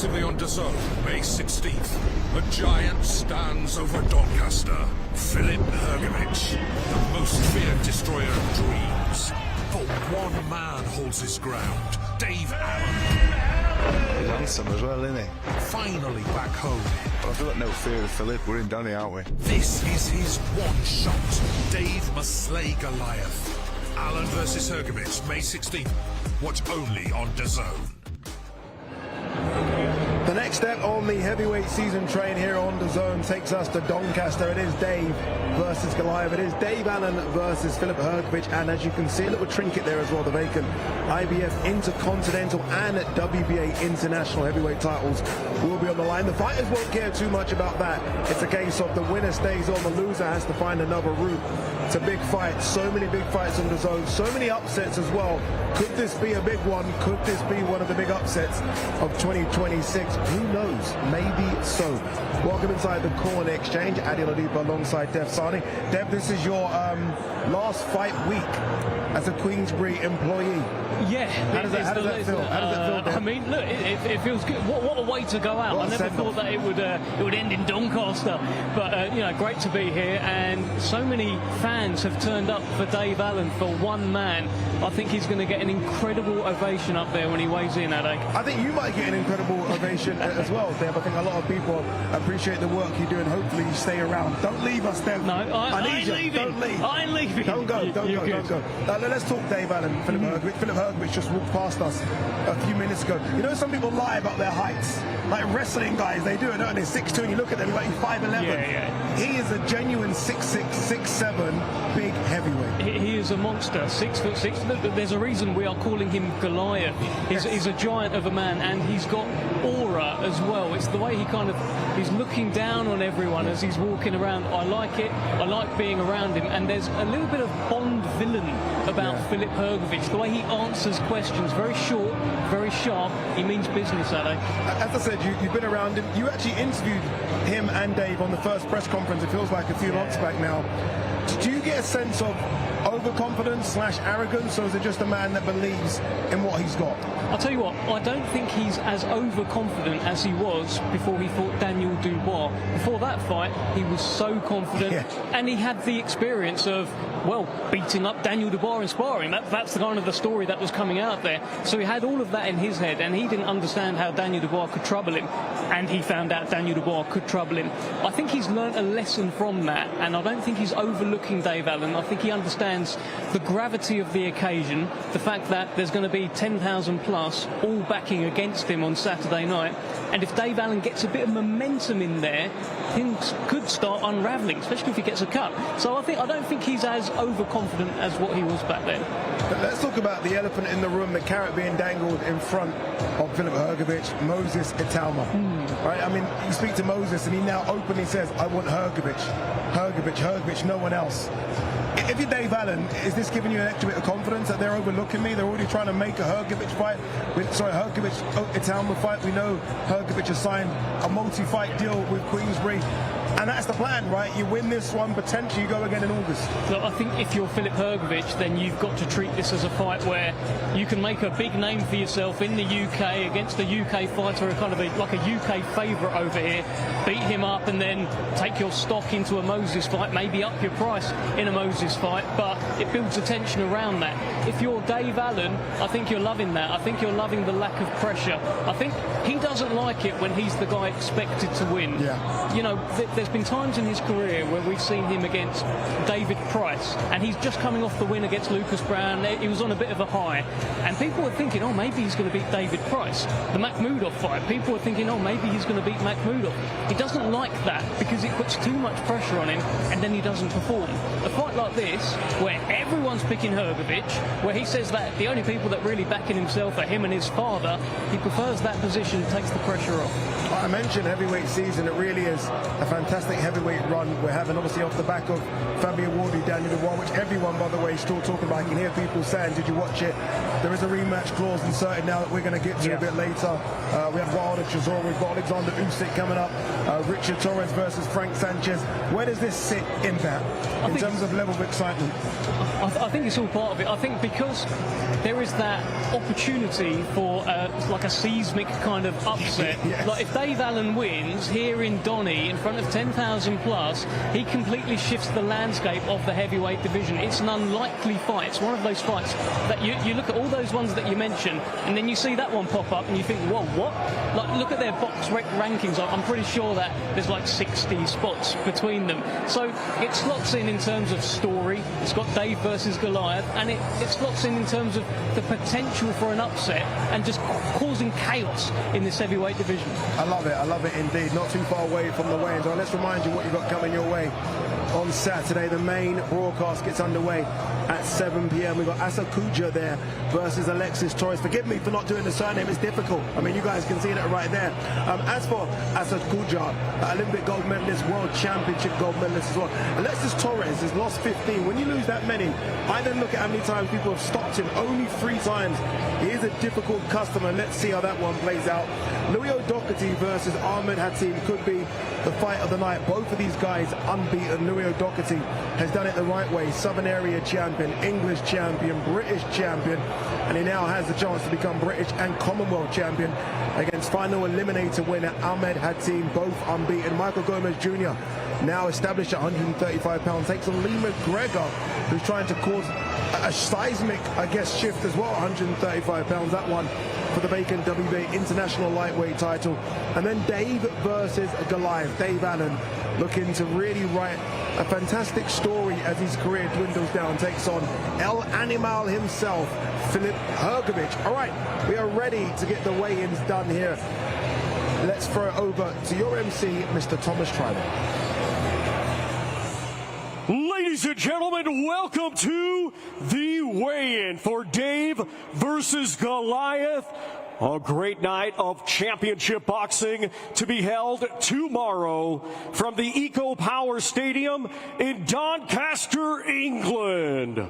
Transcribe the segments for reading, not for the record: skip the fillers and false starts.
exclusively on DAZN, May 16th. A giant stands over Doncaster. Filip Hrgovic, the most feared destroyer of dreams. But one man holds his ground. Dave Allen. He's handsome as well, isn't he? Finally back home. But I've got no fear of Filip. We're in Donny, aren't we? This is his one shot. Dave must slay Goliath. Allen versus Hrgovic, May 16th. Watch only on DAZN. The next step on the heavyweight season train here on DAZN takes us to Doncaster. It is Dave versus Goliath. It is Dave Allen versus Filip Hrgovic, and as you can see, a little trinket there as well, the vacant IBF Intercontinental and WBA International heavyweight titles will be on the line. The fighters won't care too much about that. It's a case of the winner stays on, the loser has to find another route. It's a big fight. So many big fights on DAZN, so many upsets as well. Could this be a big one? Could this be one of the big upsets of 2026? Who knows? Maybe so. Welcome inside the Corner Exchange. Hatim and O'Doherty alongside Dev Sani. Dev, this is your last fight week as a Queensberry employee. Yeah. How does that feel? How does it feel, Dev? I mean, look, it feels good. What a way to go out. I never thought that it would end in Doncaster. But, you know, great to be here. And so many fans have turned up for Dave Allen, for one man. I think he's going to get an incredible ovation up there when he weighs in, Adek. I think you might get an incredible ovation as well, Dev. I think a lot of people appreciate the work you do, and hopefully you stay around. Don't leave us, Dev. No, I need ain't you. leaving. Don't leave. I ain't leaving. Don't go. Don't go. Let's talk Dave Allen, Filip Hrgovic. Filip Hrgovic just walked past us a few minutes ago. You know, some people lie about their heights. Like wrestling guys, they do it, don't they? 6'2", and you look at them, like 5'11". Yeah. He is a genuine 6'6", 6'7", big heavyweight. He is a monster, 6'6". Look, there's a reason we are calling him Goliath. He's a giant of a man, and he's got aura as well. It's the way he's looking down on everyone as he's walking around. I like it. I like being around him. And there's a little bit of Bond villain about Filip Hrgovic. The way he answers questions, very short, very sharp. He means business, Adek. As I said, you've been around him. You actually interviewed him and Dave on the first press conference. It feels like a few months back now. Do you get a sense of overconfidence / arrogance, or is it just a man that believes in what he's got? I'll tell you what, I don't think he's as overconfident as he was before he fought Daniel Dubois. Before that fight, he was so confident, and he had the experience of, well, beating up Daniel Dubois in sparring. That's the kind of the story that was coming out there. So he had all of that in his head, and he didn't understand how Daniel Dubois could trouble him, and he found out Daniel Dubois could trouble him. I think he's learnt a lesson from that, and I don't think he's overlooking Dave Allen. I think he understands the gravity of the occasion, the fact that there's going to be 10,000 plus all backing against him on Saturday night, and if Dave Allen gets a bit of momentum in there, things could start unravelling, especially if he gets a cut. So I don't think he's as overconfident as what he was back then. But let's talk about the elephant in the room, the carrot being dangled in front of Filip Hrgovic, Moses Italma. Right? I mean, you speak to Moses and he now openly says, I want Hrgovic, no one else. If you're Dave Allen, is this giving you an extra bit of confidence that they're overlooking me? They're already trying to make a Hrgovic-Italma fight. We know Hrgovic has signed a multi-fight deal with Queensberry. And that's the plan, right? You win this one, potentially you go again in August. Look, I think if you're Filip Hrgovic, then you've got to treat this as a fight where you can make a big name for yourself in the UK against a UK fighter, like a UK favourite over here, beat him up and then take your stock into a Moses fight, maybe up your price in a Moses fight, but it builds attention around that. If you're Dave Allen, I think you're loving that. I think you're loving the lack of pressure. I think he doesn't like it when he's the guy expected to win. Yeah. You know, there's been times in his career where we've seen him against David Price, and he's just coming off the win against Lucas Brown. He was on a bit of a high, and people were thinking, oh, maybe he's going to beat David Price. The Makhmudov fight, people were thinking, oh, maybe he's going to beat Makhmudov. He doesn't like that because it puts too much pressure on him, and then he doesn't perform. A fight like this, where everyone's picking Hrgovic, where he says that the only people that really back in himself are him and his father, he prefers that position, takes the pressure off. I mentioned heavyweight season. It really is a fantastic fantastic heavyweight run we're having, obviously off the back of Fabio Wardy, Daniel Dubois, which everyone, by the way, is still talking about. I can hear people saying, did you watch it? There is a rematch clause inserted now that we're going to get to a bit later. We have Wilder, Chisora, we've got Alexander Usyk coming up, Richard Torres versus Frank Sanchez. Where does this sit in that, in terms of level of excitement? I think it's all part of it. I think because there is that opportunity for like a seismic kind of upset. Yes. Like if Dave Allen wins here in Donny in front of 10,000 plus, he completely shifts the landscape of the heavyweight division. It's an unlikely fight. It's one of those fights that you look at all those ones that you mentioned, and then you see that one pop up, and you think, whoa, what? Like look at their box rec rankings. I'm pretty sure that there's like 60 spots between them. So it slots in terms of story. It's got Dave versus Goliath, and it slots in terms of the potential for an upset and just causing chaos in this heavyweight division. I love it indeed. Not too far away from the weigh-ins. Well, let's remind you what you've got coming your way on Saturday. The main broadcast gets underway at 7 p.m. We've got Asa Kuja there versus Alexis Torres. Forgive me for not doing the surname, it's difficult. I mean, you guys can see that right there. As for Asa Kuja, Olympic gold medalist, world championship gold medalist as well. Alexis Torres has lost 15. When you lose that many, I then look at how many times people have stopped him. Only 3 times. He is a difficult customer. Let's see how that one plays out. Louie O'Doherty versus Ahmed Hatim could be the fight of the night. Both of these guys unbeaten. Louie O'Doherty has done it the right way. Southern Area champion, English champion, British champion, and he now has the chance to become British and Commonwealth champion against final eliminator winner Ahmed Hatim, both unbeaten. Michael Gomez Jr. now established at 135 pounds, takes on Lee McGregor, who's trying to cause a seismic, I guess, shift as well. 135 pounds, that one for the vacant WBA international lightweight title. And then Dave versus Goliath. Dave Allen looking to really write a fantastic story as his career dwindles down, takes on El Animal himself, Filip Hrgovic. All right, we are ready to get the weigh-ins done here. Let's throw it over to your MC, Mr. Thomas Treiber. Ladies and gentlemen, welcome to the weigh-in for Dave versus Goliath. A great night of championship boxing to be held tomorrow from the Eco Power Stadium in Doncaster, England.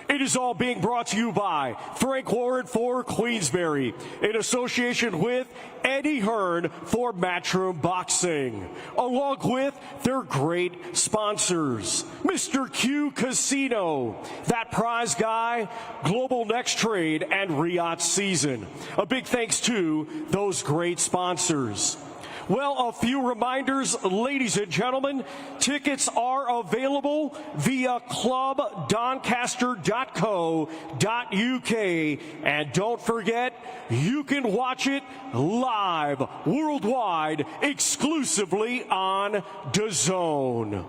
It is all being brought to you by Frank Warren for Queensberry, in association with Eddie Hearn for Matchroom Boxing, along with their great sponsors, Mr. Q Casino, That Prize Guy, Global Next Trade, and Riyadh Season. A big thanks to those great sponsors. Well, a few reminders, ladies and gentlemen. Tickets are available via clubdoncaster.co.uk. And don't forget, you can watch it live, worldwide, exclusively on DAZN.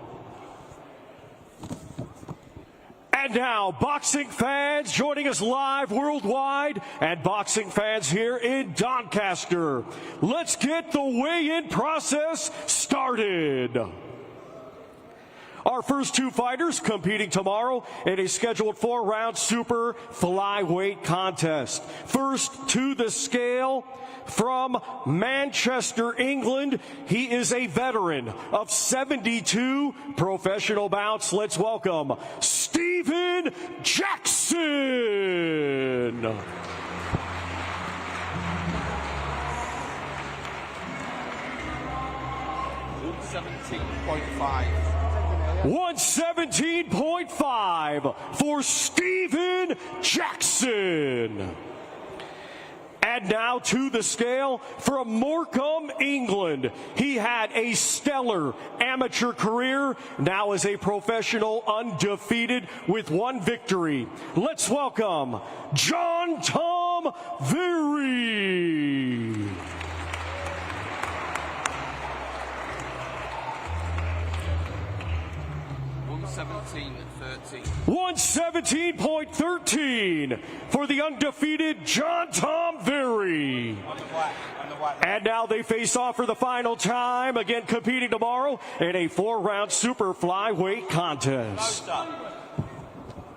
And now, boxing fans joining us live worldwide and boxing fans here in Doncaster. Let's get the weigh-in process started. Our first 2 fighters competing tomorrow in a scheduled 4-round super flyweight contest. First to the scale, from Manchester, England, he is a veteran of 72 professional bouts. Let's welcome Stephen Jackson. 117.5 for Stephen Jackson. And now to the scale, from Morecambe, England. He had a stellar amateur career, now is a professional, undefeated with 1 victory. Let's welcome John Tom Very. 117.13 for the undefeated John Tom Very. And now they face off for the final time, again competing tomorrow in a 4-round super flyweight contest.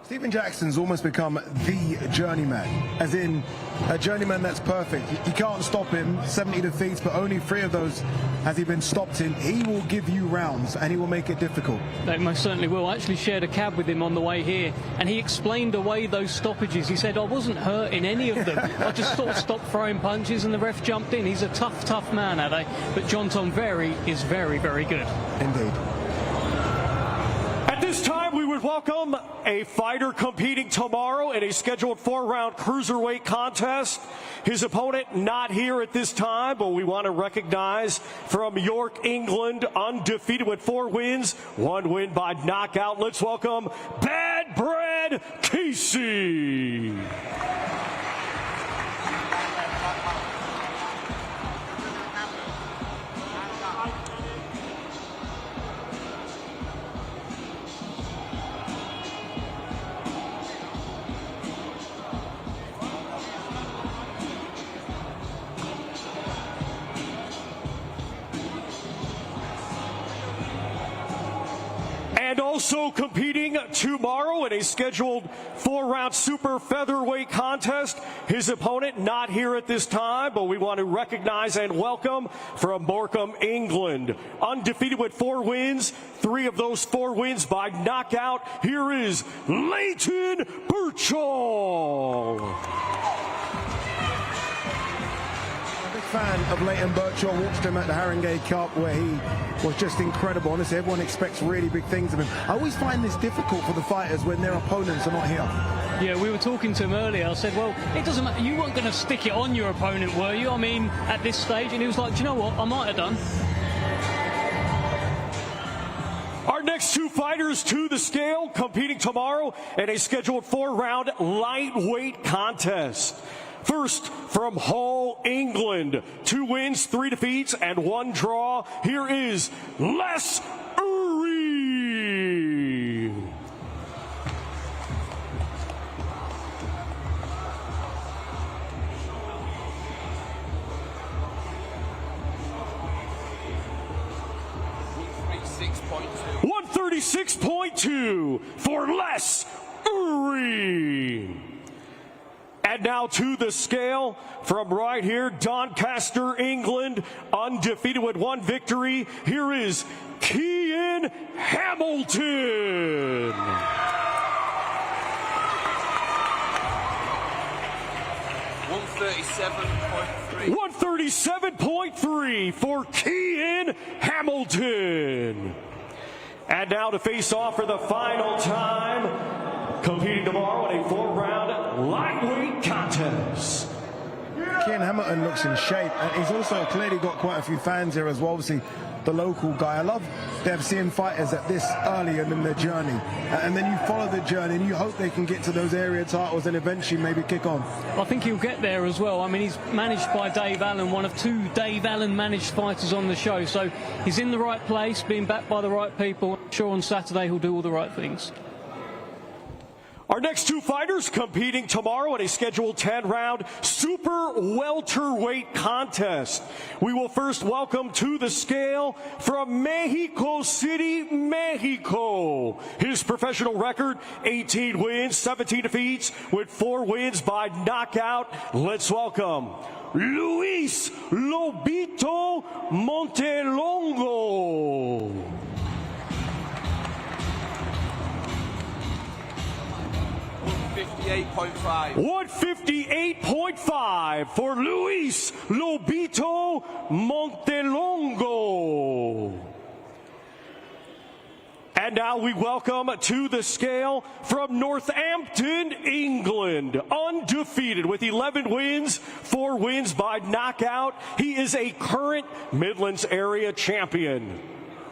Stephen Jackson's almost become the journeyman, as in a journeyman that's perfect. You can't stop him, 70 defeats, but only 3 of those has he been stopped in. He will give you rounds, and he will make it difficult. They most certainly will. I actually shared a cab with him on the way here, and he explained away those stoppages. He said, I wasn't hurt in any of them. I just sort of stopped throwing punches, and the ref jumped in. He's a tough, tough man, Ade. But John Tonveri is very, very good. Indeed. At this time, we would welcome a fighter competing tomorrow in a scheduled 4-round cruiserweight contest. His opponent not here at this time, but we want to recognize from York, England, undefeated with 4 wins, 1 win by knockout. Let's welcome Bad Bread Casey. And also competing tomorrow in a scheduled 4-round super featherweight contest. His opponent not here at this time, but we want to recognize and welcome from Morecambe, England. Undefeated with 4 wins, 3 of those 4 wins by knockout. Here is Leighton Birchall. Fan of Leighton Birchall, watched him at the Haringey Cup where he was just incredible. Honestly, everyone expects really big things of him. I always find this difficult for the fighters when their opponents are not here. Yeah, we were talking to him earlier. I said, well, it doesn't matter. You weren't going to stick it on your opponent, were you? I mean, at this stage. And he was like, do you know what? I might have done. Our next 2 fighters to the scale competing tomorrow in a scheduled 4-round lightweight contest. First, from Hull, England, 2 wins, 3 defeats, and 1 draw. Here is Les Uri. $136.2 for Les Uri. And now to the scale from right here, Doncaster, England, undefeated with 1 victory. Here is Kean Hamilton. 137.3 for Kean Hamilton. And now to face off for the final time, competing tomorrow in a 4-round lightweight contest. Kean Hamilton looks in shape, and he's also clearly got quite a few fans here as well. Obviously, the local guy. I love seeing fighters at this early in their journey, and then you follow the journey and you hope they can get to those area titles and eventually maybe kick on. I think he'll get there as well. I mean, he's managed by Dave Allen, one of 2 Dave Allen managed fighters on the show, so he's in the right place, being backed by the right people. I'm sure on Saturday he'll do all the right things. Our next 2 fighters competing tomorrow in a scheduled 10-round super welterweight contest. We will first welcome to the scale from Mexico City, Mexico. His professional record, 18 wins, 17 defeats, with 4 wins by knockout. Let's welcome Luis Lobito Montelongo. 158.5 for Luis Lobito Montelongo. And now we welcome to the scale from Northampton, England, undefeated with 11 wins, 4 wins by knockout. He is a current Midlands area champion.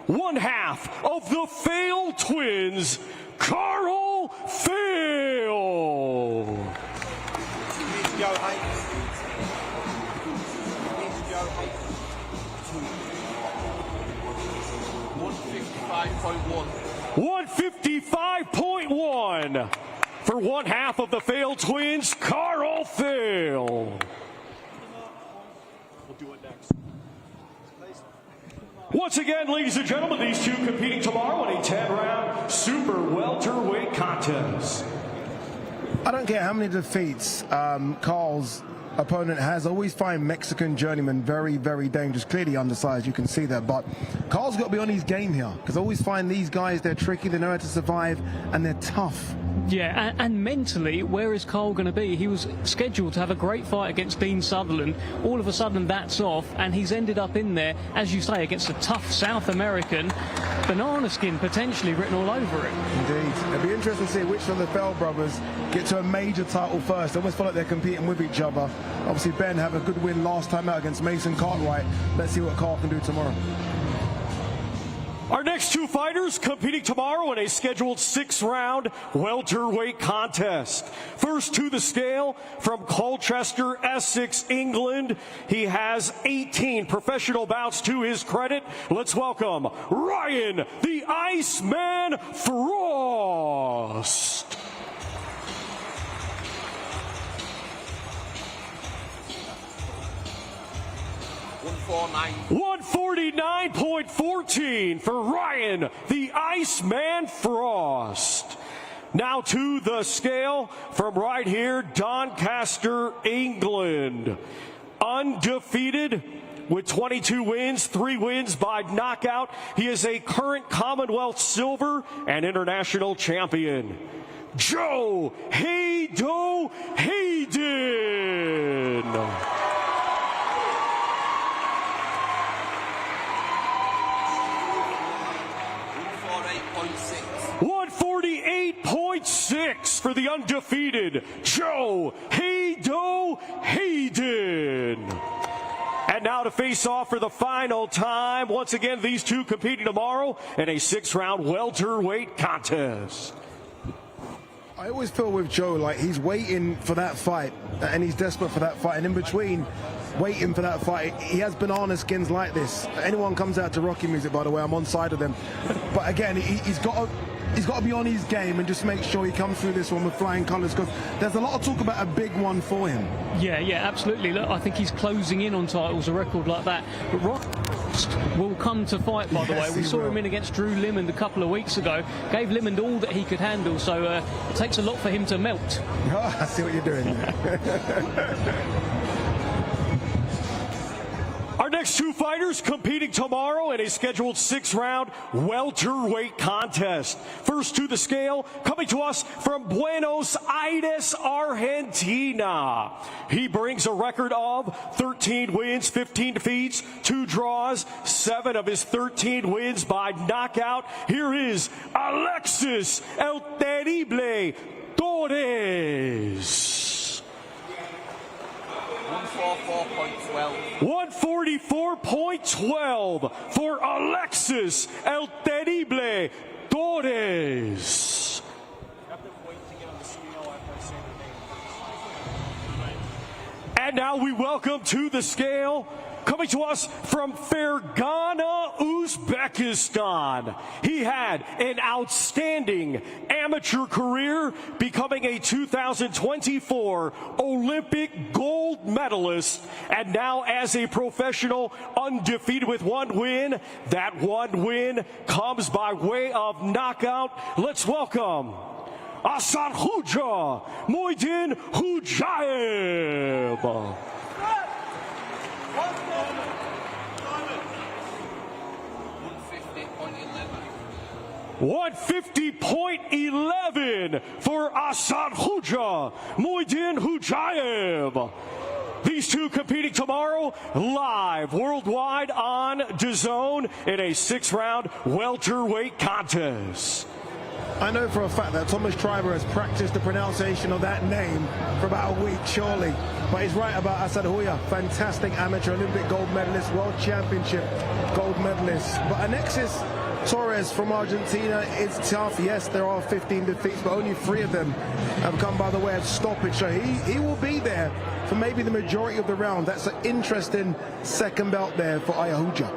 1/2 of the Fail twins, Carl Fail. 155.1 for 1/2 of the Fail twins, Carl Fail. We'll do it next. Once again, ladies and gentlemen, these 2 competing tomorrow in a 10-round super welterweight contest. I don't care how many defeats Carl's opponent has. Always find Mexican journeyman very, very dangerous. Clearly undersized, you can see that, but Carl's got to be on his game here, because I always find these guys, they're tricky, they know how to survive, and they're tough. Yeah, and mentally, where is Carl going to be? He was scheduled to have a great fight against Dean Sutherland. All of a sudden, that's off, and he's ended up in there, as you say, against a tough South American. Banana skin potentially written all over it. Indeed. It'll be interesting to see which of the Fell brothers get to a major title first. They almost feel like they're competing with each other. Obviously, Ben had a good win last time out against Mason Cartwright. Let's see what Carl can do tomorrow. Our next two fighters competing tomorrow in a scheduled 6-round welterweight contest. First to the scale from Colchester, Essex, England. He has 18 professional bouts to his credit. Let's welcome Ryan the Iceman Frost. 149.14 for Ryan the Iceman Frost. Now to the scale from right here, Doncaster, England. Undefeated with 22 wins, 3 wins by knockout. He is a current Commonwealth silver and international champion. Joe Hayden. 148.6 for the undefeated Joe Hayden. And now to face off for the final time. Once again, these two competing tomorrow in a 6-round welterweight contest. I always feel with Joe like he's waiting for that fight, and he's desperate for that fight. And in between waiting for that fight, he has banana skins like this. Anyone comes out to Rocky music, by the way, I'm on side of them. But again, he's got to be on his game and just make sure he comes through this one with flying colours, because there's a lot of talk about a big one for him. Yeah, absolutely. Look, I think he's closing in on titles, a record like that. But Rock will come to fight, by the way. We saw him in against Drew Limond a couple of weeks ago. Gave Limond all that he could handle, so it takes a lot for him to melt. Oh, I see what you're doing there. Our next two fighters competing tomorrow in a scheduled 6-round welterweight contest. First to the scale, coming to us from Buenos Aires, Argentina. He brings a record of 13 wins, 15 defeats, 2 draws, 7 of his 13 wins by knockout. Here is Alexis El Terrible Torres. 144.12 for Alexis El Terrible Torres. And now we welcome to the scale, coming to us from Fergana, Uzbekistan. He had an outstanding amateur career, becoming a 2024 Olympic gold medalist, and now as a professional, undefeated with 1 win. That 1 win comes by way of knockout. Let's welcome Asad Huja Muhyiddin Hujayev. 150.11 for Asad Huja Muhyiddin Hujayev. These two competing tomorrow live worldwide on DAZN in a 6-round welterweight contest. I know for a fact that Thomas Triber has practiced the pronunciation of that name for about a week, surely. But he's right about Asad Huja. Fantastic amateur Olympic gold medalist, world championship gold medalist. But Alexis Torres from Argentina is tough. Yes, there are 15 defeats, but only 3 of them have come by the way of stoppage. So he will be there for maybe the majority of the round. That's an interesting second belt there for Ayahuja.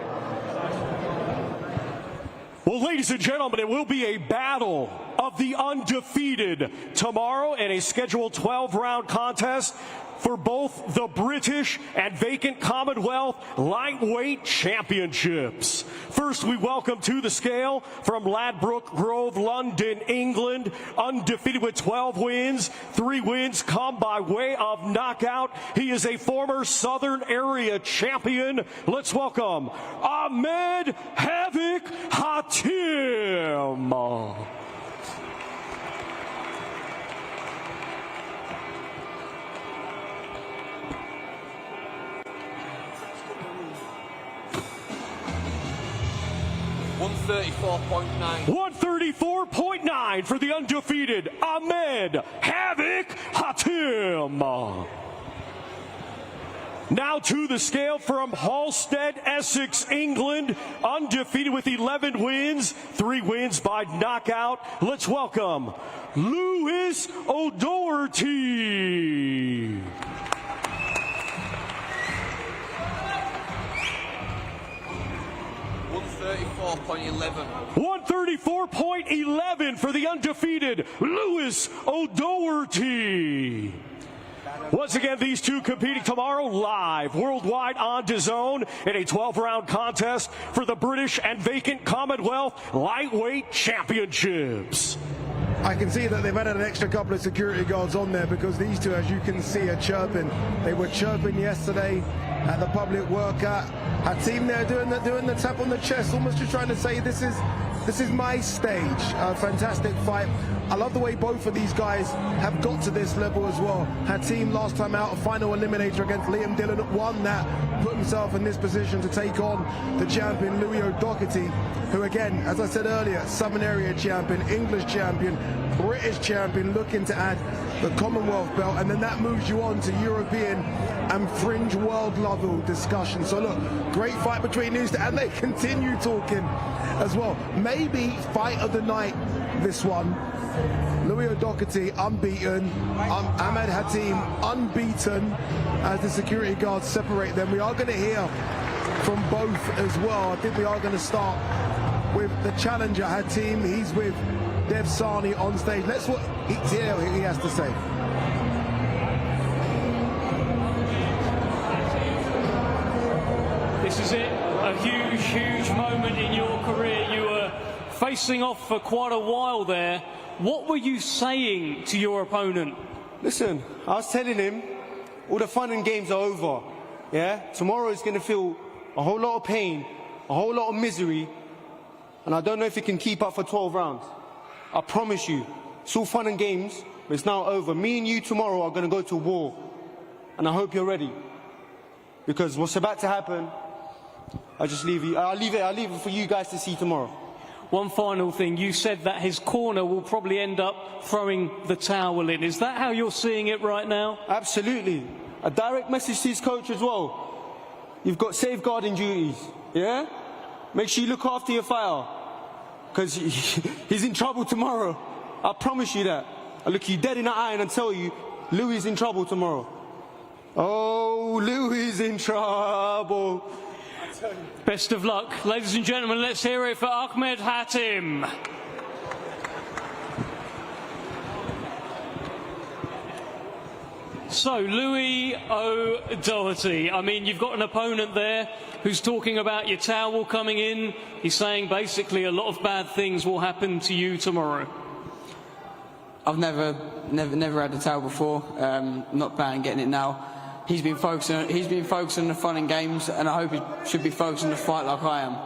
Well, ladies and gentlemen, it will be a battle of of the undefeated tomorrow in a scheduled 12-round contest for both the British and vacant Commonwealth lightweight championships. First, we welcome to the scale from Ladbroke Grove, London, England, undefeated with 12 wins. 3 wins come by way of knockout. He is a former Southern Area champion. Let's welcome Ahmed Havoc Hatim. 134.9. 134.9 for the undefeated Ahmed Havoc Hatim. Now to the scale from Halstead, Essex, England, undefeated with 11 wins, 3 wins by knockout. Let's welcome Louie O'Doherty. 134.11. 134.11 for the undefeated Louie O'Doherty. Once again, these two competing tomorrow live worldwide on DAZN in a 12-round contest for the British and vacant Commonwealth lightweight championships. I can see that they've added an extra couple of security guards on there because these two, as you can see, are chirping. They were chirping yesterday at the public workout. Hatim there doing the tap on the chest, almost just trying to say this is my stage. A fantastic fight. I love the way both of these guys have got to this level as well. Hatim last time out, a final eliminator against Liam Dillon, won that, put himself in this position to take on the champion Louie O'Doherty, who again, as I said earlier, Southern Area champion, English champion, British champion, looking to add the Commonwealth belt, and then that moves you on to European and fringe world level discussion. So look, great fight between these two, and they continue talking as well. Maybe fight of the night, this one. Louie O'Doherty unbeaten, Ahmed Hatim unbeaten, as the security guards separate them. We are going to hear from both as well. I think we are going to start with the challenger Hatim. He's with Dev Sani on stage. Let's hear what he has to say. This is it, a huge, huge moment in your career. You were facing off for quite a while there. What were you saying to your opponent? Listen, I was telling him all the fun and games are over. Yeah, tomorrow is going to feel a whole lot of pain, a whole lot of misery, and I don't know if he can keep up for 12 rounds. I promise you, it's all fun and games, but it's now over. Me and you tomorrow are going to go to war, and I hope you're ready, because what's about to happen, I'll leave it for you guys to see tomorrow. One final thing, you said that his corner will probably end up throwing the towel in. Is that how you're seeing it right now? Absolutely. A direct message to his coach as well. You've got safeguarding duties, yeah? Make sure you look after your fighter, because he's in trouble tomorrow. I promise you that. I'll look you dead in the eye and tell you, Louie is in trouble tomorrow. Oh, Louie is in trouble. Best of luck. Ladies and gentlemen, let's hear it for Ahmed Hatim. So, Louie O'Doherty, I mean, you've got an opponent there who's talking about your towel coming in. He's saying basically a lot of bad things will happen to you tomorrow. I've never had a towel before. Not planning on getting it now. He's been focusing on the fun and games, and I hope he should be focused on the fight like I am.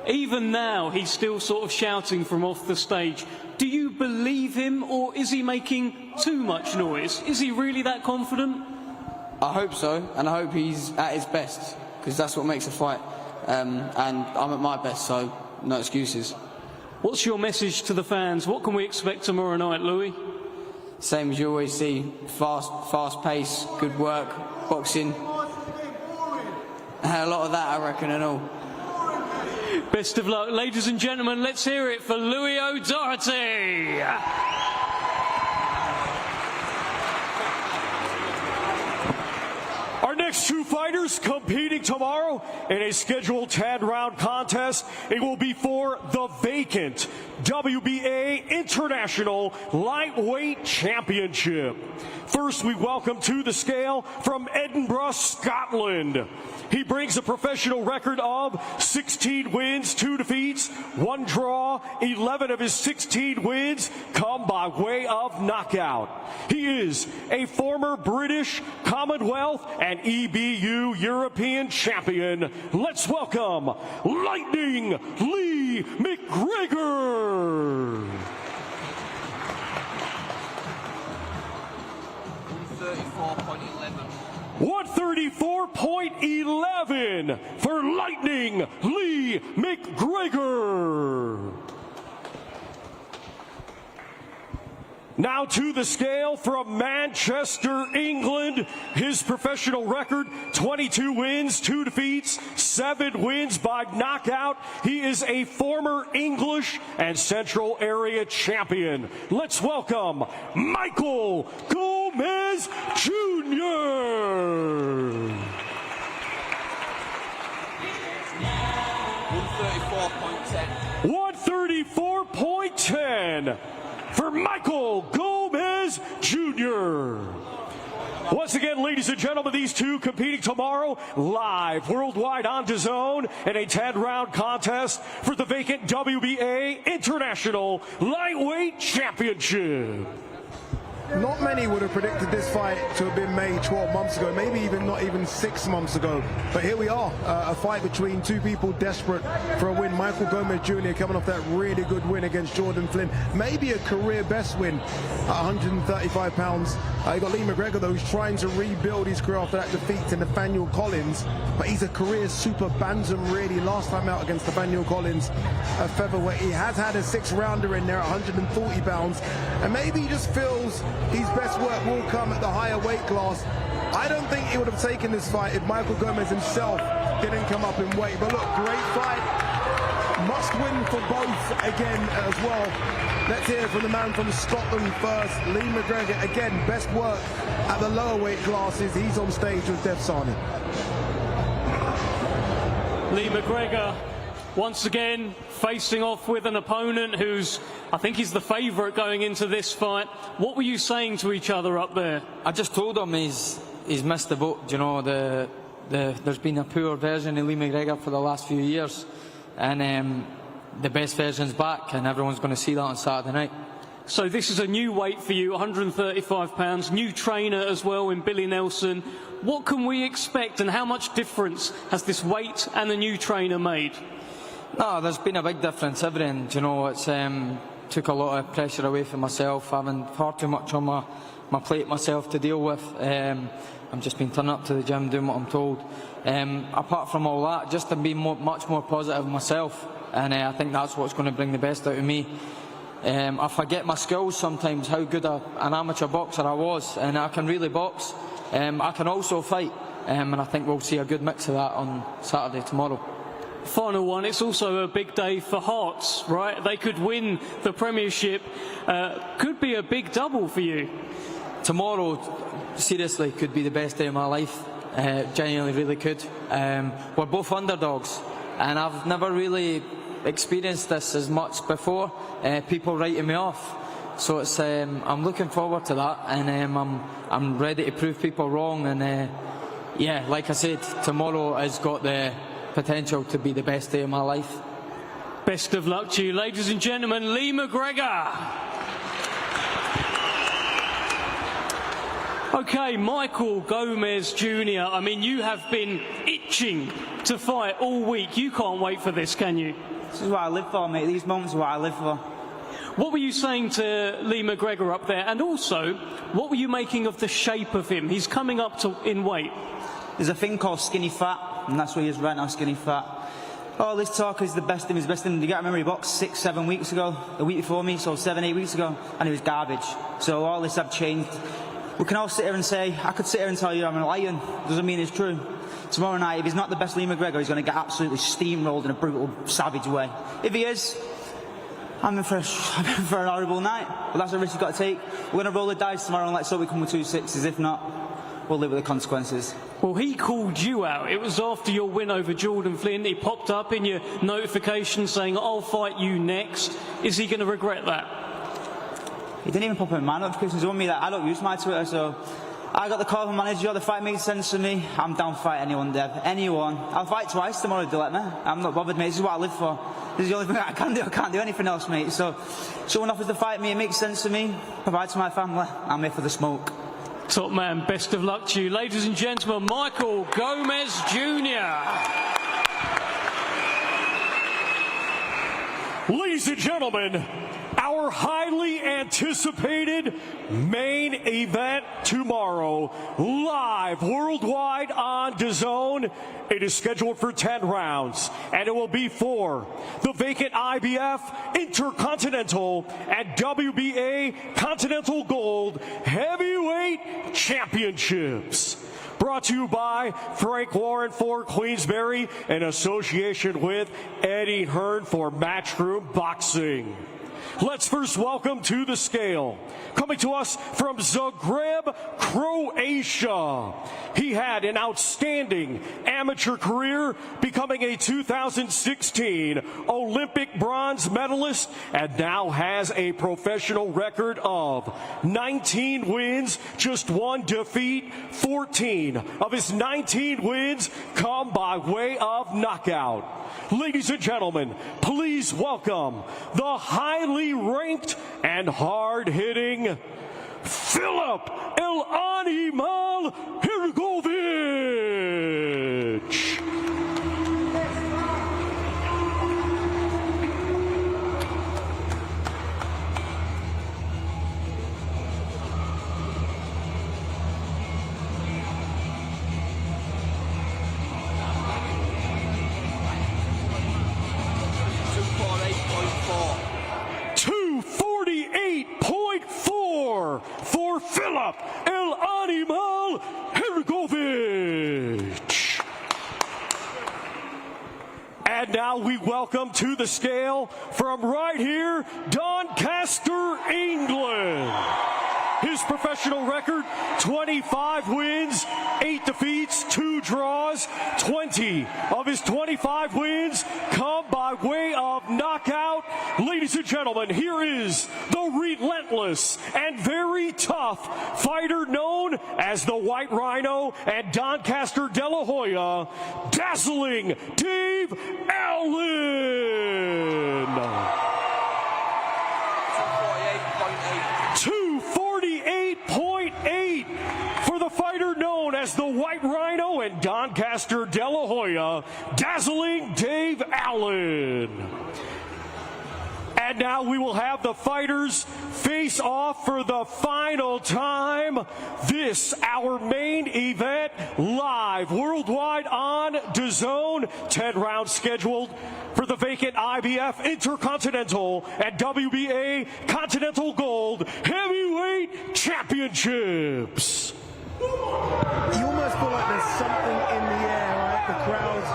Even now, he's still sort of shouting from off the stage. Do you believe him, or is he making too much noise? Is he really that confident? I hope so, and I hope he's at his best, because that's what makes a fight. And I'm at my best, so no excuses. What's your message to the fans? What can we expect tomorrow night, Louie? Same as you always see, fast pace, good work, boxing. A lot of that, I reckon, and all. Best of luck. Ladies and gentlemen, let's hear it for Louie O'Doherty. Our next two fighters competing tomorrow in a scheduled 10-round contest. It will be for the vacant WBA International Lightweight Championship. First, we welcome to the scale from Edinburgh, Scotland. He brings a professional record of 16 wins, 2 defeats, 1 draw. 11 of his 16 wins come by way of knockout. He is a former British, Commonwealth, and EBU European champion. Let's welcome Lightning Lee McGregor. 134.11 for Lightning Lee McGregor. Now to the scale from Manchester, England. His professional record, 22 wins, 2 defeats, 7 wins by knockout. He is a former English and Central Area champion. Let's welcome Michael Gomez Jr. 134.10 for Michael Gomez Jr. Once again, ladies and gentlemen, these two competing tomorrow live worldwide on DAZN in a 10-round contest for the vacant WBA International Lightweight Championship. Not many would have predicted this fight to have been made 12 months ago, maybe even not even 6 months ago. But here we are, a fight between two people desperate for a win. Michael Gomez Jr. coming off that really good win against Jordan Flynn, maybe a career best win at 135 pounds. You got Lee McGregor, though, who's trying to rebuild his career after that defeat to Nathaniel Collins. But he's a career super bantam, really. Last time out against Nathaniel Collins, a featherweight. He has had a 6-rounder in there at 140 pounds. And maybe he just feels his best work will come at the higher weight class. I don't think he would have taken this fight if Michael Gomez himself didn't come up in weight. But look, great fight. Must win for both again as well. Let's hear from the man from Scotland first, Lee McGregor. Again, best work at the lower weight classes. He's on stage with Dev Sani. Lee McGregor, once again, facing off with an opponent who's, I think he's the favourite going into this fight. What were you saying to each other up there? I just told him he's missed the boat. You know, there's been a poor version of Lee McGregor for the last few years, and the best version's back, and everyone's going to see that on Saturday night. So this is a new weight for you, 135 pounds, new trainer as well in Billy Nelson. What can we expect, and how much difference has this weight and the new trainer made? No, there's been a big difference. Everything, you know, it's took a lot of pressure away from myself, having far too much on my plate myself to deal with. I'm just been turning up to the gym, doing what I'm told. Apart from all that, just to be much more positive myself, and I think that's what's going to bring the best out of me. I forget my skills sometimes, how good an amateur boxer I was, and I can really box. I can also fight, and I think we'll see a good mix of that on Saturday tomorrow. Final one, it's also a big day for Hearts, right? They could win the Premiership, could be a big double for you. Tomorrow, seriously, could be the best day of my life. Genuinely, really could. We're both underdogs, and I've never really experienced this as much before. People writing me off, so it's I'm looking forward to that, and I'm ready to prove people wrong. And yeah, like I said, tomorrow has got the potential to be the best day of my life. Best of luck to you, ladies and gentlemen. Lee McGregor. Okay, Michael Gomez Jr. I mean, you have been itching to fight all week. You can't wait for this, can you? This is what I live for, mate. These moments are what I live for. What were you saying to Lee McGregor up there? And also, what were you making of the shape of him? He's coming up in weight. There's a thing called skinny fat, and that's where he is right now, skinny fat. Oh, this talker is the best in his best in. You got to remember he boxed 6-7 weeks ago, the week before me, so 7-8 weeks ago, and he was garbage. So all this have changed. We can all sit here and say, I could sit here and tell you I'm a lion. Doesn't mean it's true. Tomorrow night, if he's not the best Lee McGregor, he's going to get absolutely steamrolled in a brutal, savage way. If he is, I'm in for an horrible night. But that's a risk you've got to take. We're going to roll the dice tomorrow and let's hope we come with 2 6s. If not, we'll live with the consequences. Well, he called you out. It was after your win over Jordan Flynn. He popped up in your notification saying, I'll fight you next. Is he going to regret that? He didn't even pop in my notifications on me. That I don't use my Twitter, so I got the call from the manager. The fight makes sense to me. I'm down to fight anyone, Dev. Anyone. I'll fight twice tomorrow if they let me. I'm not bothered, mate. This is what I live for. This is the only thing I can do. I can't do anything else, mate. So, someone offers to fight me, it makes sense to me. Provide to my family. I'm here for the smoke. Top man, best of luck to you. Ladies and gentlemen, Michael Gomez Jr. Ladies and gentlemen, our highly anticipated main event tomorrow, live worldwide on DAZN. It is scheduled for 10 rounds, and it will be for the vacant IBF Intercontinental and WBA Continental Gold Heavyweight Championships. Brought to you by Frank Warren for Queensberry in association with Eddie Hearn for Matchroom Boxing. Let's first welcome to the scale, coming to us from Zagreb, Croatia. He had an outstanding amateur career, becoming a 2016 Olympic bronze medalist, and now has a professional record of 19 wins, just 1 defeat. 14 of his 19 wins come by way of knockout. Ladies and gentlemen, please welcome the highly ranked and hard-hitting Filip El Animal Hrgovic. For Filip El Animal Hrgovic. And now we welcome to the scale from right here, Doncaster, England. His professional record, 25 wins, 8 defeats, 2 draws. 20 of his 25 wins come by way of knockout. Ladies and gentlemen, here is the relentless and very tough fighter known as the White Rhino and Doncaster De La Hoya, dazzling Dave Allen. 248.8 for the fighter known as the White Rhino and Doncaster De La Hoya, dazzling Dave Allen. And now we will have the fighters face off for the final time. This, our main event, live worldwide on DAZN. 10 rounds scheduled for the vacant IBF Intercontinental and WBA Continental Gold Heavyweight Championships. You almost feel like there's something in the air, right? The crowds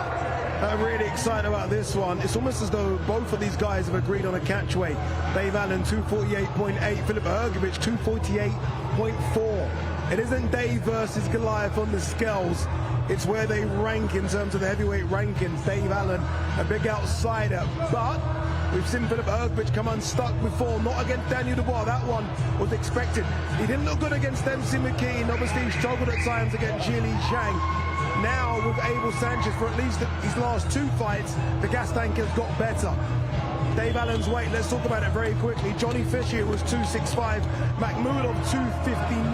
are really excited about this one. It's almost as though both of these guys have agreed on a catchweight. Dave Allen 248.8, Filip Hrgovic 248.4. It isn't Dave versus Goliath on the scales. It's where they rank in terms of the heavyweight rankings. Dave Allen, a big outsider, but we've seen Filip Hrgovic come unstuck before, not against Daniel Dubois. That one was expected. He didn't look good against Dempsey McKean. Obviously, he struggled at times against Jili Zhang. Now, with Abel Sanchez, for at least his last 2 fights, the gas tank has got better. Dave Allen's weight, let's talk about it very quickly. Johnny Fisher was 265, Makhmudov 259,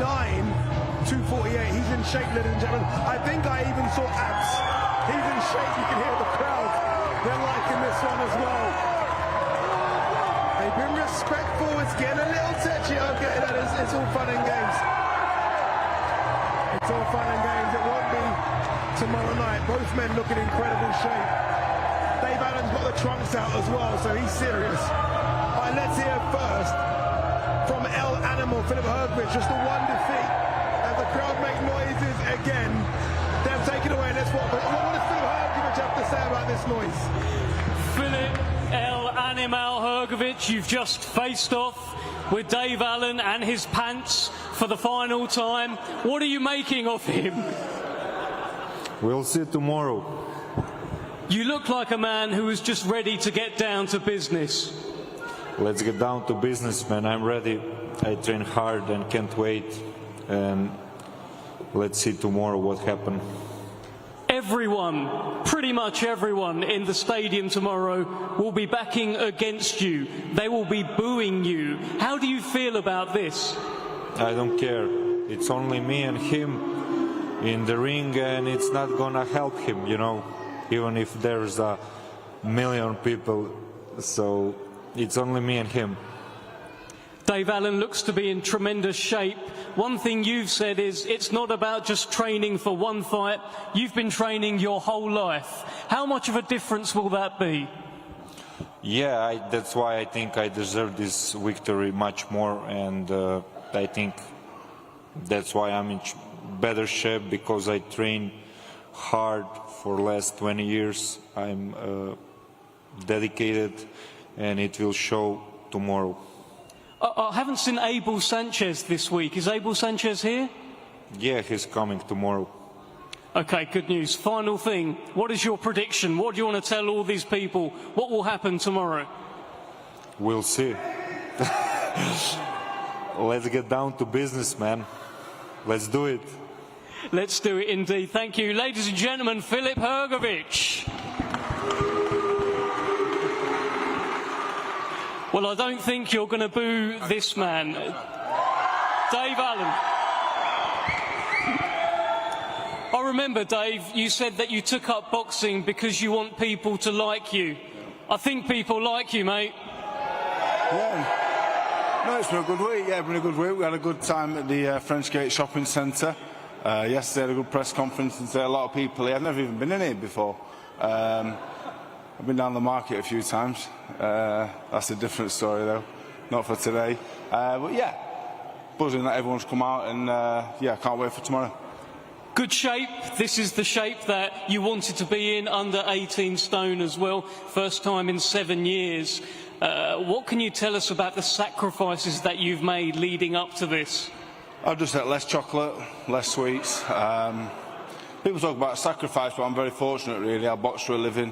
248. He's in shape, ladies and gentlemen. I think I even saw abs. He's in shape. You can hear the crowd. They're liking this one as well. They've been respectful. It's getting a little touchy. Okay, it's all fun and games. It's all fun and games. It won't be tomorrow night. Both men look in incredible shape. Dave Allen's got the trunks out as well, so he's serious. All right, let's hear first from El Animal, Filip Hrgovic, just the 1 defeat. As the crowd make noises again. They've taken away. Let's watch. What does Filip Hrgovic have to say about this noise? Filip El Animal Hrgovic, you've just faced off with Dave Allen and his pants for the final time. What are you making of him? We'll see tomorrow. You look like a man who is just ready to get down to business. Let's get down to business, man. I'm ready. I train hard and can't wait. And let's see tomorrow what happens. Everyone, pretty much everyone in the stadium tomorrow will be backing against you. They will be booing you. How do you feel about this? I don't care. It's only me and him in the ring, and it's not gonna help him, you know, even if there's a million people. So it's only me and him. Dave Allen looks to be in tremendous shape. One thing you've said is it's not about just training for one fight. You've been training your whole life. How much of a difference will that be? Yeah, that's why I think I deserve this victory much more, and I think that's why I'm in better shape, because I train hard for the last 20 years. I'm dedicated, and it will show tomorrow. I haven't seen Abel Sanchez this week. Is Abel Sanchez here? Yeah, he's coming tomorrow. Okay, good news. Final thing, what is your prediction? What do you want to tell all these people? What will happen tomorrow? We'll see. Let's get down to business, man. Let's do it. Let's do it indeed. Thank you. Ladies and gentlemen, Filip Hrgovic. Well, I don't think you're going to boo this man. Dave Allen. I remember, Dave, you said that you took up boxing because you want people to like you. I think people like you, mate. Yeah. No, it's been a good week. Yeah, it's been a good week. We had a good time at the French Gate Shopping Centre. Yesterday I had a good press conference and a lot of people here. I've never even been in here before. I've been down the market a few times. That's a different story though, not for today. But yeah, buzzing that everyone's come out, and yeah, I can't wait for tomorrow. Good shape. This is the shape that you wanted to be in, under 18 stone as well. First time in 7 years. What can you tell us about the sacrifices that you've made leading up to this? I've just had less chocolate, less sweets. People talk about sacrifice, but I'm very fortunate really. I box for a living.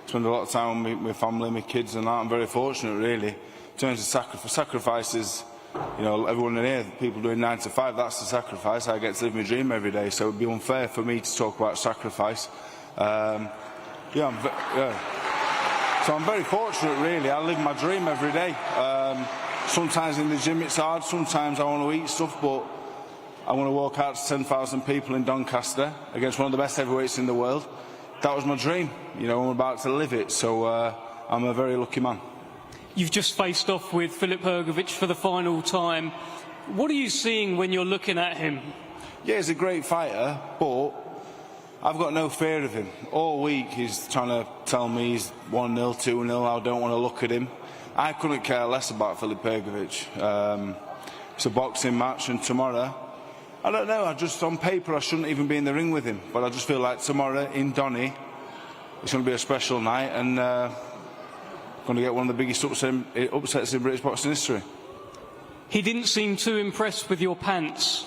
Spend a lot of time with my family, my kids and that. I'm very fortunate really. In terms of sacrifices, you know, everyone in here, people doing 9 to 5, that's the sacrifice. I get to live my dream every day, so it would be unfair for me to talk about sacrifice. So I'm very fortunate really. I live my dream every day. Sometimes in the gym it's hard, sometimes I want to eat stuff, but I want to walk out to 10,000 people in Doncaster against one of the best heavyweights in the world. That was my dream, you know, I'm about to live it, so I'm a very lucky man. You've just faced off with Filip Hrgovic for the final time. What are you seeing when you're looking at him? Yeah, he's a great fighter, but I've got no fear of him. All week he's trying to tell me he's 1-0, 2-0, I don't want to look at him. I couldn't care less about Filip Hrgovic. It's a boxing match, and tomorrow, I don't know, on paper I shouldn't even be in the ring with him, but I just feel like tomorrow in Donny, it's going to be a special night, and going to get one of the biggest upsets in British boxing history. He didn't seem too impressed with your pants.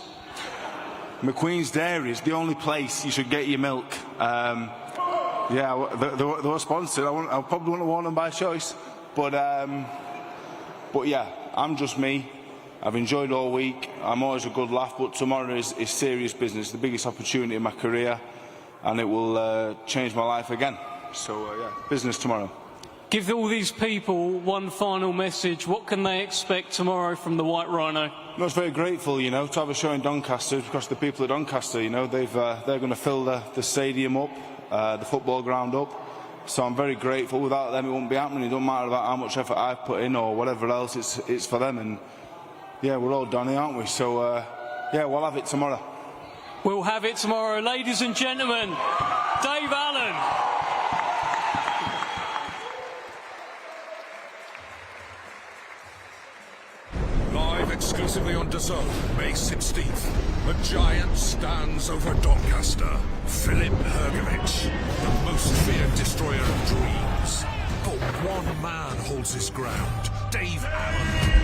McQueen's Dairy is the only place you should get your milk. Yeah, they were sponsored. I probably wouldn't have worn them by choice, but yeah, I'm just me. I've enjoyed all week. I'm always a good laugh, but tomorrow is serious business, the biggest opportunity in my career, and it will change my life again. So yeah, business tomorrow. Give all these people one final message. What can they expect tomorrow from the White Rhino? I was very grateful, you know, to have a show in Doncaster, because the people of Doncaster, you know, they're going to fill the stadium up, the football ground up. So I'm very grateful. Without them, it wouldn't be happening. It don't matter about how much effort I've put in or whatever else. It's for them, and yeah, we're all Donny, aren't we? So yeah, we'll have it tomorrow. We'll have it tomorrow, ladies and gentlemen. Dave Allen. Exclusively on DAZN, May 16th. The Giant stands over Doncaster. Filip Hrgovic, the most feared destroyer of dreams. But one man holds his ground. Dave Allen.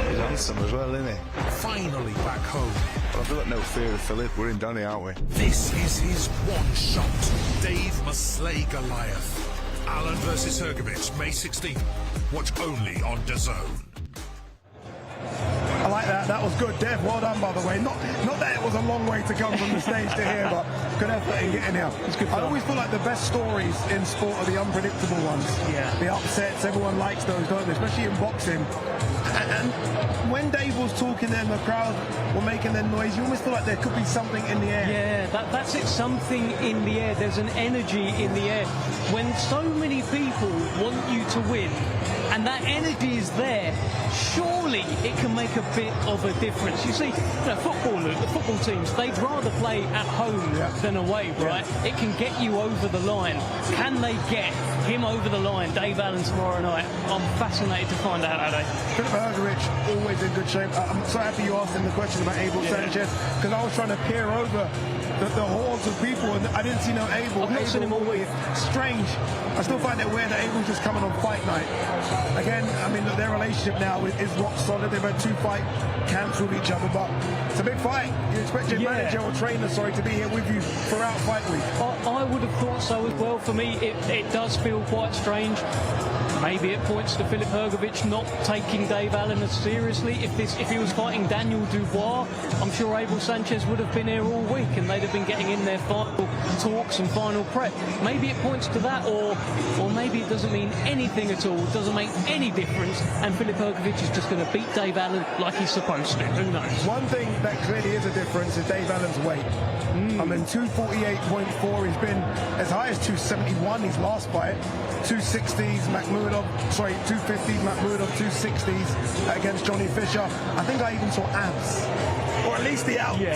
He's handsome as well, isn't he? Finally back home. Well, I've got no fear of Filip. We're in Donny, aren't we? This is his one shot. Dave must slay Goliath. Alan versus Hrgovic, May 16th. Watch only on DAZN. I like that. That was good, Dev. Well done, by the way. Not that it was a long way to come from the stage to here, but good effort in getting here. It's good I fun. always feel like the best stories in sport are the unpredictable ones. Yeah. The upsets, everyone likes those, don't they? Especially in boxing. And when Dave was talking there and the crowd were making their noise, you almost feel like there could be something in the air. Yeah, that's it, something in the air. There's an energy in the air. When so many people want you to win, and that energy is there, surely it can make a bit of a difference. You see, football teams, they'd rather play at home than away, right? It can get you over the line. Can they get him over the line, Dave Allen, tomorrow night? I'm fascinated to find out, are they? Filip Hrgovic, always in good shape. I'm so happy you asked him the question about Abel Sanchez, because I was trying to peer over the hordes of people and I didn't see no Abel. I've not seen him all week. Strange. I still find it weird that Abel's just coming on fight night. Again, I mean, look, their relationship now is rock solid. They've had 2 fight camps with each other, but it's a big fight. You expect your manager or trainer, to be here with you throughout fight week. I would have thought so as well. For me, it does feel quite strange. Maybe it points to Filip Hrgovic not taking Dave Allen as seriously. If he was fighting Daniel Dubois, I'm sure Abel Sanchez would have been here all week and they'd have been getting in their final talks and final prep. Maybe it points to that, or maybe it doesn't mean anything at all, doesn't make any difference, and Filip Hrgovic is just going to beat Dave Allen like he's supposed to. Who knows? One thing that clearly is a difference is Dave Allen's weight. I mean, 248.4, he's been as high as 271 his last fight. 250s, Makhmudov 260s against Johnny Fisher. I think I even saw abs, or at least the outer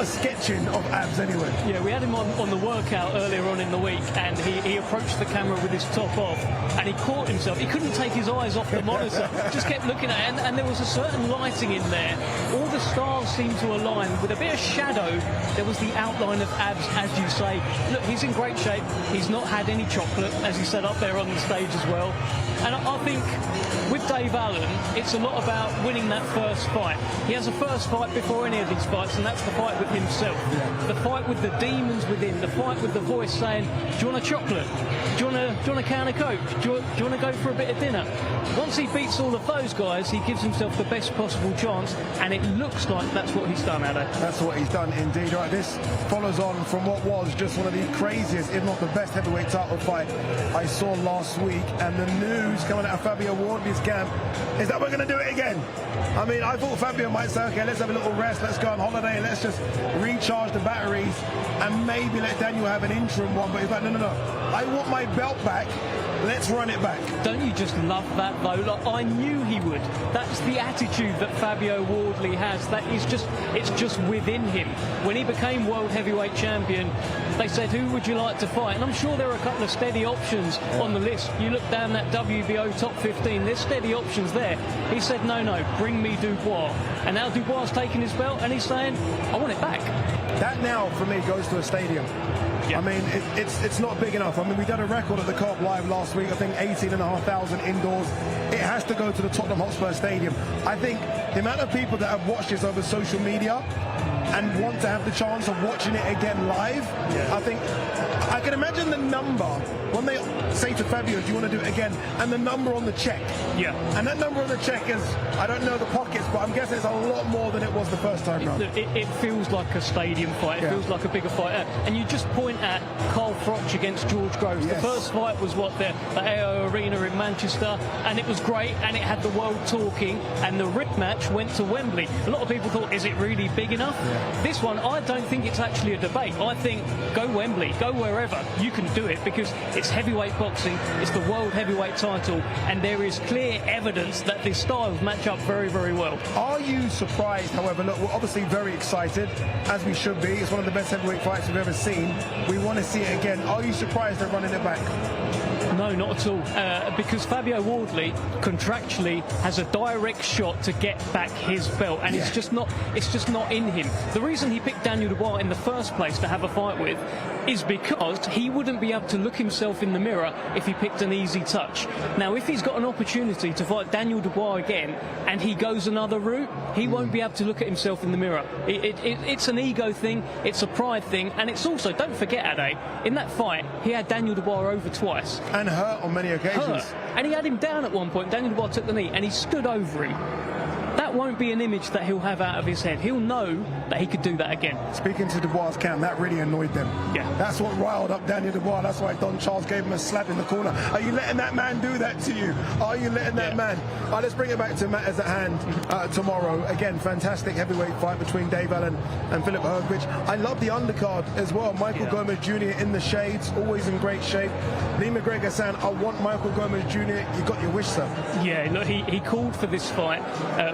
sketching of abs anyway. Yeah, we had him on the workout earlier on in the week, and he approached the camera with his top off, and he caught himself. He couldn't take his eyes off the monitor, just kept looking at it, and there was a certain lighting in there. All the stars seemed to align. With a bit of shadow, there was the outline of abs, as you say. Look, he's in great shape. He's not had any chocolate, as he said up there on the stage as well. And I think with Dave Allen, it's a lot about winning that first fight. He has a first fight before any of these fights, and that's the fight with himself. The fight with the demons within, the fight with the voice saying, do you want a chocolate? Do you want a can of Coke? Do you want to go for a bit of dinner? Once he beats all of those guys, he gives himself the best possible chance, and it looks like that's what he's done, Ado. That's what he's done indeed. Right, this follows on from what was just one of the craziest, if not the best heavyweight title fight I saw last week, and the news coming out of Fabio Wardley's camp is that we're going to do it again. I mean, I thought Fabio might say, okay, let's have a little rest, let's go on holiday, let's just recharge the batteries and maybe let Daniel have an interim one, but he's like, no, I want my belt back, let's run it back. Don't you just love that though? Like, I knew he would. That's the attitude that Fabio Wardley has. It's just within him. When he became world heavyweight champion, they said, who would you like to fight? And I'm sure there are a couple of steady options on the list. You look down that WBO top 15, there's steady options there. He said, no, bring me Dubois. And now Dubois has taken his belt and he's saying, I want it back. That now, for me, goes to a stadium. I mean, it's not big enough. I mean, we did a record at the Co-op Live last week, I think 18,500 indoors. It has to go to the Tottenham Hotspur Stadium. I think the amount of people that have watched this over social media and want to have the chance of watching it again live, I think I can imagine the number when they say to Fabio, do you want to do it again? And the number on the check. Yeah. And that number on the check is, I don't know the pockets, but I'm guessing it's a lot more than it was the first time round. It feels like a stadium fight. It feels like a bigger fight. And you just point at Carl Froch against George Groves. The first fight was the AO Arena in Manchester, and it was great, and it had the world talking, and the rematch went to Wembley. A lot of people thought, is it really big enough? This one, I don't think it's actually a debate. I think go Wembley, go wherever, you can do it, because it's heavyweight boxing, it's the world heavyweight title, and there is clear evidence that the styles match up very, very well. Are you surprised, however, look, we're obviously very excited, as we should be. It's one of the best heavyweight fights we've ever seen. We want to see it again. Are you surprised they're running it back? No, not at all. Because Fabio Wardley contractually has a direct shot to get back his belt, and it's just not in him. The reason he picked Daniel Dubois in the first place to have a fight with is because he wouldn't be able to look himself in the mirror if he picked an easy touch. Now, if he's got an opportunity to fight Daniel Dubois again and he goes another route, he won't be able to look at himself in the mirror. It's an ego thing, it's a pride thing, and it's also, don't forget, Ade, in that fight, he had Daniel Dubois over twice. And hurt on many occasions. And he had him down at one point. Daniel Dubois took the knee and he stood over him. That won't be an image that he'll have out of his head. He'll know that he could do that again. Speaking to Dubois' camp, that really annoyed them. Yeah. That's what riled up Daniel Dubois. That's why Don Charles gave him a slap in the corner. Are you letting that man do that to you? Are you letting that man? Let's bring it back to matters at hand tomorrow. Again, fantastic heavyweight fight between Dave Allen and Filip Hrgovic. I love the undercard as well. Michael Gomez Jr. in the shades, always in great shape. Lee McGregor saying, I want Michael Gomez Jr. You got your wish, sir. Yeah, look, he called for this fight.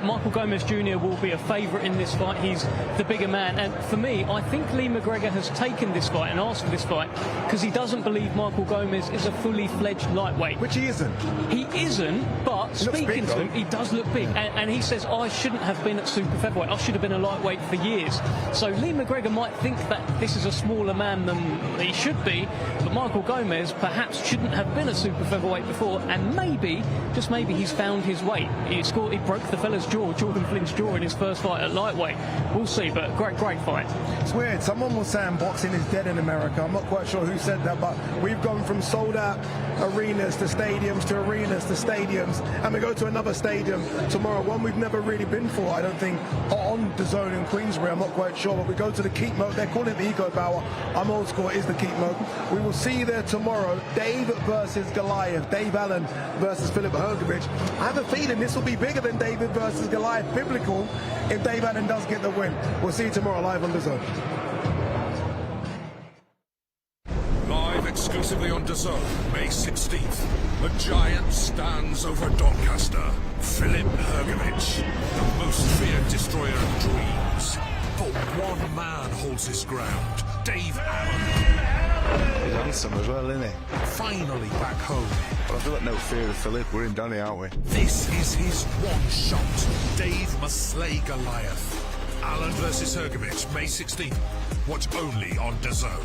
Michael Gomez Jr. will be a favourite in this fight. He's the bigger man. And for me, I think Lee McGregor has taken this fight and asked for this fight because he doesn't believe Michael Gomez is a fully fledged lightweight. Which he isn't. He isn't, but speaking to him, he does look big. And he says, I shouldn't have been at super featherweight. I should have been a lightweight for years. So Lee McGregor might think that this is a smaller man than he should be, but Michael Gomez perhaps shouldn't have been a super featherweight before, and maybe, just maybe, he's found his weight. He broke the fella's jaw, Jordan Flynn's jaw, in his first fight at lightweight. We'll see, but great fight. It's weird. Someone was saying boxing is dead in America. I'm not quite sure who said that, but we've gone from sold out arenas to stadiums to arenas to stadiums, and we go to another stadium tomorrow, one we've never really been for, I don't think, on the Zone in Queensberry. I'm not quite sure, but we go to the Keep Mode. They're calling it the Eco Bower. I'm old school. It is the Keep Mode. We will see you there tomorrow. Dave versus Goliath. Dave Allen versus Filip Hrgovic. I have a feeling this will be bigger than David versus Goliath. Biblical if Dave Allen does get the win. We'll see you tomorrow live on the Zone. Live exclusively on DAZN, May 16th. The Giant stands over Doncaster. Filip Hrgovic, the most feared destroyer of dreams. But one man holds his ground. Dave Allen. He's handsome as well, isn't he? Finally back home. But I feel like no fear of Filip. We're in Danny, aren't we? This is his one shot. Dave must slay Goliath. Allen versus Hrgovic, May 16th. Watch only on DAZN.